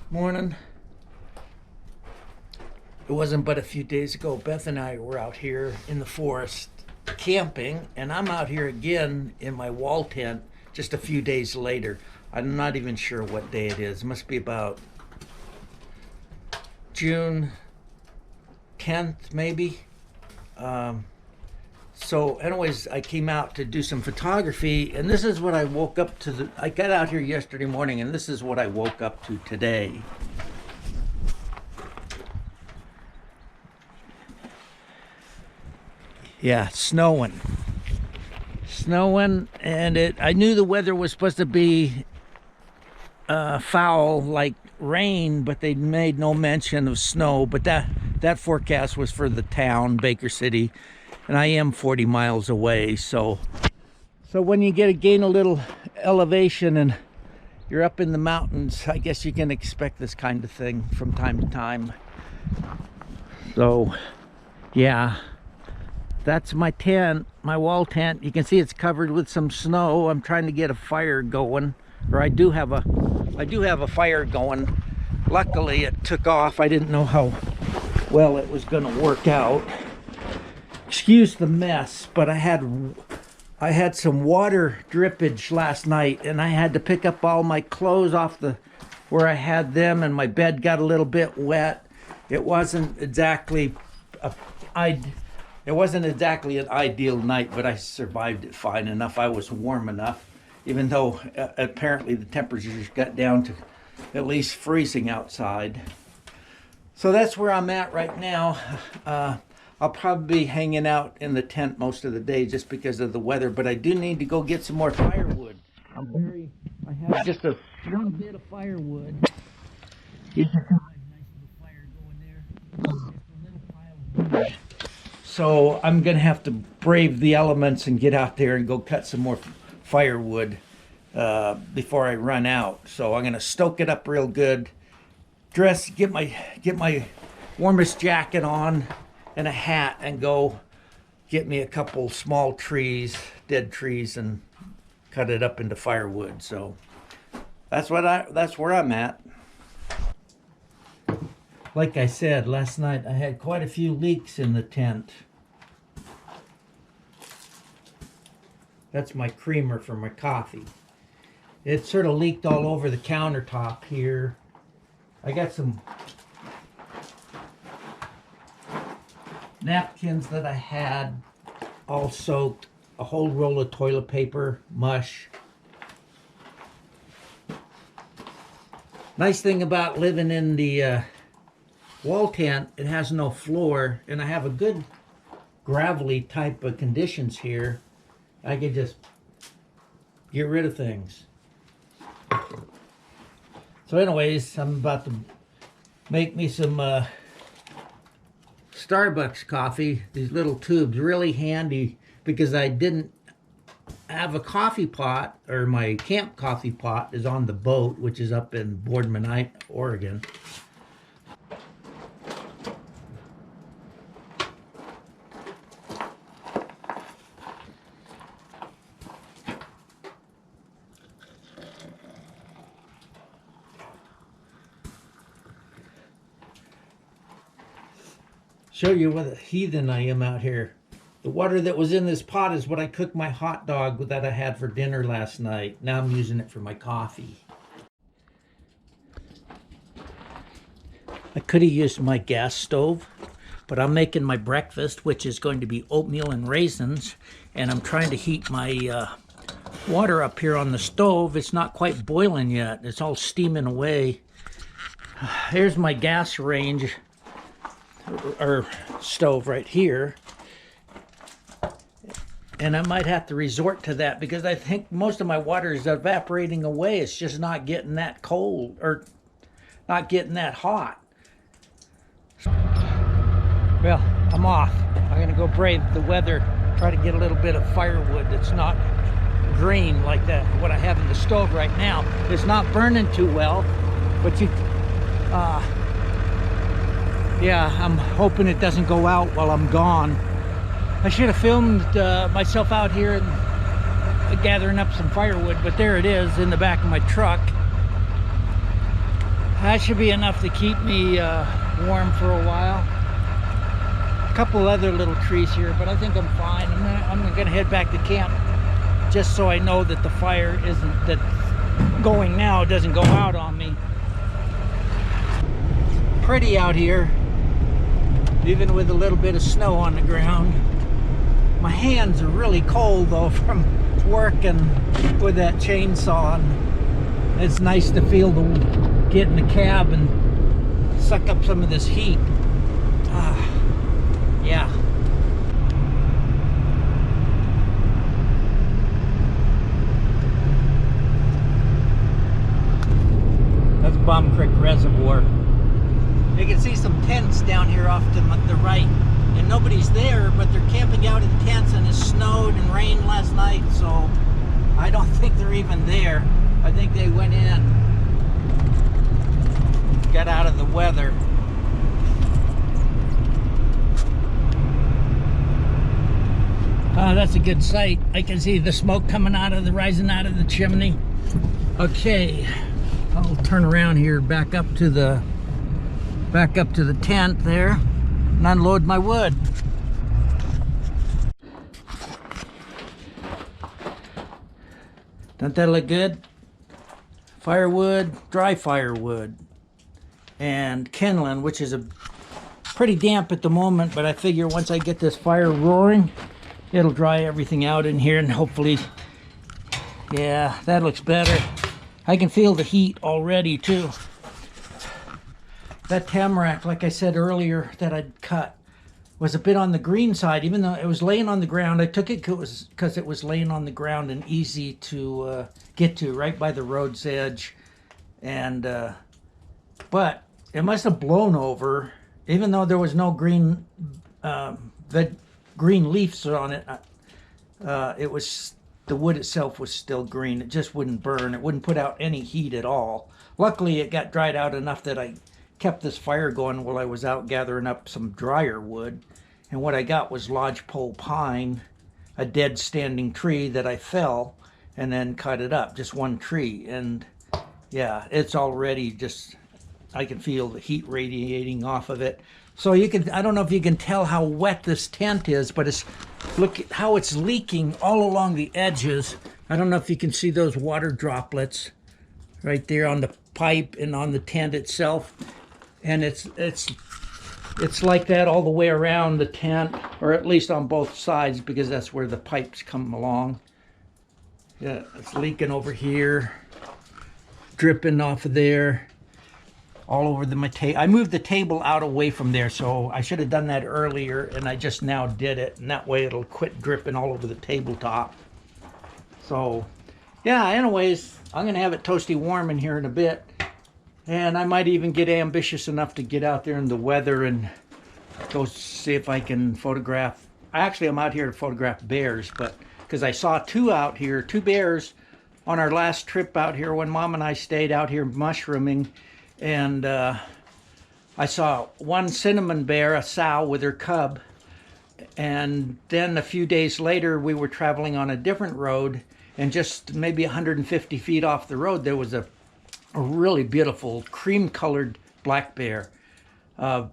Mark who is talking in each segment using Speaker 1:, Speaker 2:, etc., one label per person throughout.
Speaker 1: Morning. It wasn't but a few days ago, Beth and I were out here in the forest camping, and I'm out here again in my wall tent just a few days later. I'm not even sure what day it is. It must be about June 10th, maybe. So anyways, I came out to do some photography, and this is what I woke up to. I got out here yesterday morning, and this is what I woke up to today. Yeah, snowing, and I knew the weather was supposed to be foul, like rain, but they made no mention of snow. But that forecast was for the town, Baker City, and I am 40 miles away. So when you gain a little elevation and you're up in the mountains, I guess you can expect this kind of thing from time to time. So yeah, that's my tent, my wall tent. You can see it's covered with some snow. I'm trying to get a fire going, or I do have a fire going. Luckily it took off. I didn't know how well it was going to work out. Excuse the mess, but I had some water drippage last night, and I had to pick up all my clothes off where I had them, and my bed got a little bit wet. It wasn't exactly an ideal night, but I survived it fine enough. I was warm enough, even though apparently the temperatures got down to at least freezing outside. So that's where I'm at right now. I'll probably be hanging out in the tent most of the day just because of the weather, but I do need to go get some more firewood. I have just a little bit of firewood. Nice little fire going there. Just a little pile of wood. So I'm gonna have to brave the elements and get out there and go cut some more firewood before I run out. So I'm gonna stoke it up real good, get my warmest jacket on and a hat, and go get me a couple small trees, dead trees, and cut it up into firewood. So that's where I'm at. Like I said, last night I had quite a few leaks in the tent. That's my creamer for my coffee. It sort of leaked all over the countertop here. I got some napkins that I had all soaked, a whole roll of toilet paper, mush. Nice thing about living in the wall tent, it has no floor, and I have a good gravelly type of conditions here. I could just get rid of things. So anyways, I'm about to make me some Starbucks coffee. These little tubes, really handy, because I didn't have a coffee pot, or my camp coffee pot is on the boat, which is up in Boardman, Oregon. Show you what a heathen I am out here. The water that was in this pot is what I cooked my hot dog that I had for dinner last night. Now I'm using it for my coffee. I could have used my gas stove, but I'm making my breakfast, which is going to be oatmeal and raisins, and I'm trying to heat my water up here on the stove. It's not quite boiling yet. It's all steaming away. Here's my gas range, or stove right here, and I might have to resort to that because I think most of my water is evaporating away. It's just not getting that cold, or not getting that hot. Well, I'm off. I'm gonna go brave the weather, try to get a little bit of firewood that's not green like that what I have in the stove right now. It's not burning too well, but yeah, I'm hoping it doesn't go out while I'm gone. I should have filmed myself out here and gathering up some firewood, but there it is in the back of my truck. That should be enough to keep me warm for a while. A couple other little trees here, but I think I'm fine. I'm gonna head back to camp just so I know that the fire that's going now doesn't go out on me. Pretty out here, even with a little bit of snow on the ground. My hands are really cold though from working with that chainsaw. And it's nice to feel get in the cab and suck up some of this heat. Yeah. That's Bomb Creek Reservoir. You can see some tents down here off to the right, and nobody's there, but they're camping out in tents, and it snowed and rained last night, so I don't think they're even there. I think they went in, got out of the weather. That's a good sight. I can see the smoke coming rising out of the chimney. Okay, I'll turn around here, back up to the tent there, and unload my wood. Don't that look good? Firewood, dry firewood, and kindling, which is pretty damp at the moment, but I figure once I get this fire roaring, it'll dry everything out in here, and hopefully, yeah, that looks better. I can feel the heat already too. That tamarack, like I said earlier, that I'd cut was a bit on the green side, even though it was laying on the ground. I took it because it was laying on the ground and easy to get to, right by the road's edge. And but it must have blown over, even though there was no green green leaves on it. It was, the wood itself was still green. It just wouldn't burn. It wouldn't put out any heat at all. Luckily, it got dried out enough that I kept this fire going while I was out gathering up some drier wood. And what I got was lodgepole pine, a dead standing tree that I fell and then cut it up, just one tree. And yeah, it's already just, I can feel the heat radiating off of it. So you can, I don't know if you can tell how wet this tent is, but it's, look at how it's leaking all along the edges. I don't know if you can see those water droplets right there on the pipe and on the tent itself. And it's like that all the way around the tent, or at least on both sides, because that's where the pipes come along. Yeah, it's leaking over here, dripping off of there, all over my table. I moved the table out away from there, so I should have done that earlier, and I just now did it, and that way it'll quit dripping all over the tabletop. So, yeah, anyways, I'm going to have it toasty warm in here in a bit. And I might even get ambitious enough to get out there in the weather and go see if I can photograph. Actually, I'm out here to photograph bears, but because I saw two out here, two bears on our last trip out here when Mom and I stayed out here mushrooming. And I saw one cinnamon bear, a sow with her cub. And then a few days later, we were traveling on a different road, and just maybe 150 feet off the road, there was a really beautiful cream-colored black bear.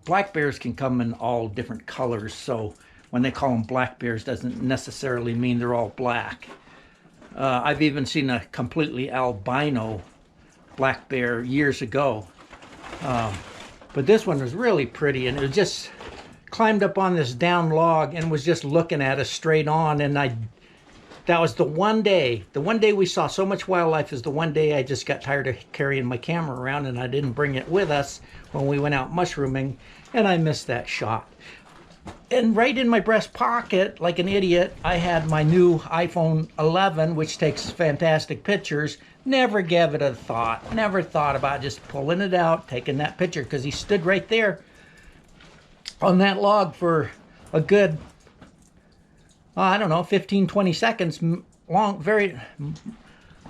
Speaker 1: Black bears can come in all different colors, so when they call them black bears doesn't necessarily mean they're all black. I've even seen a completely albino black bear years ago. But this one was really pretty, and it was just climbed up on this down log and was just looking at us straight on. And that was the one day we saw so much wildlife, is the one day I just got tired of carrying my camera around, and I didn't bring it with us when we went out mushrooming, and I missed that shot. And right in my breast pocket, like an idiot, I had my new iPhone 11, which takes fantastic pictures. Never gave it a thought. Never thought about just pulling it out, taking that picture, because he stood right there on that log for a good, I don't know, 15, 20 seconds long,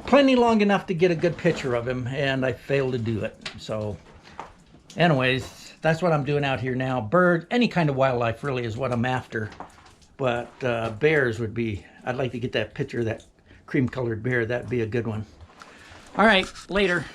Speaker 1: plenty long enough to get a good picture of him, and I failed to do it. So anyways, that's what I'm doing out here now. Bird, any kind of wildlife really is what I'm after. But bears would be, I'd like to get that picture of that cream-colored bear. That'd be a good one. All right, later.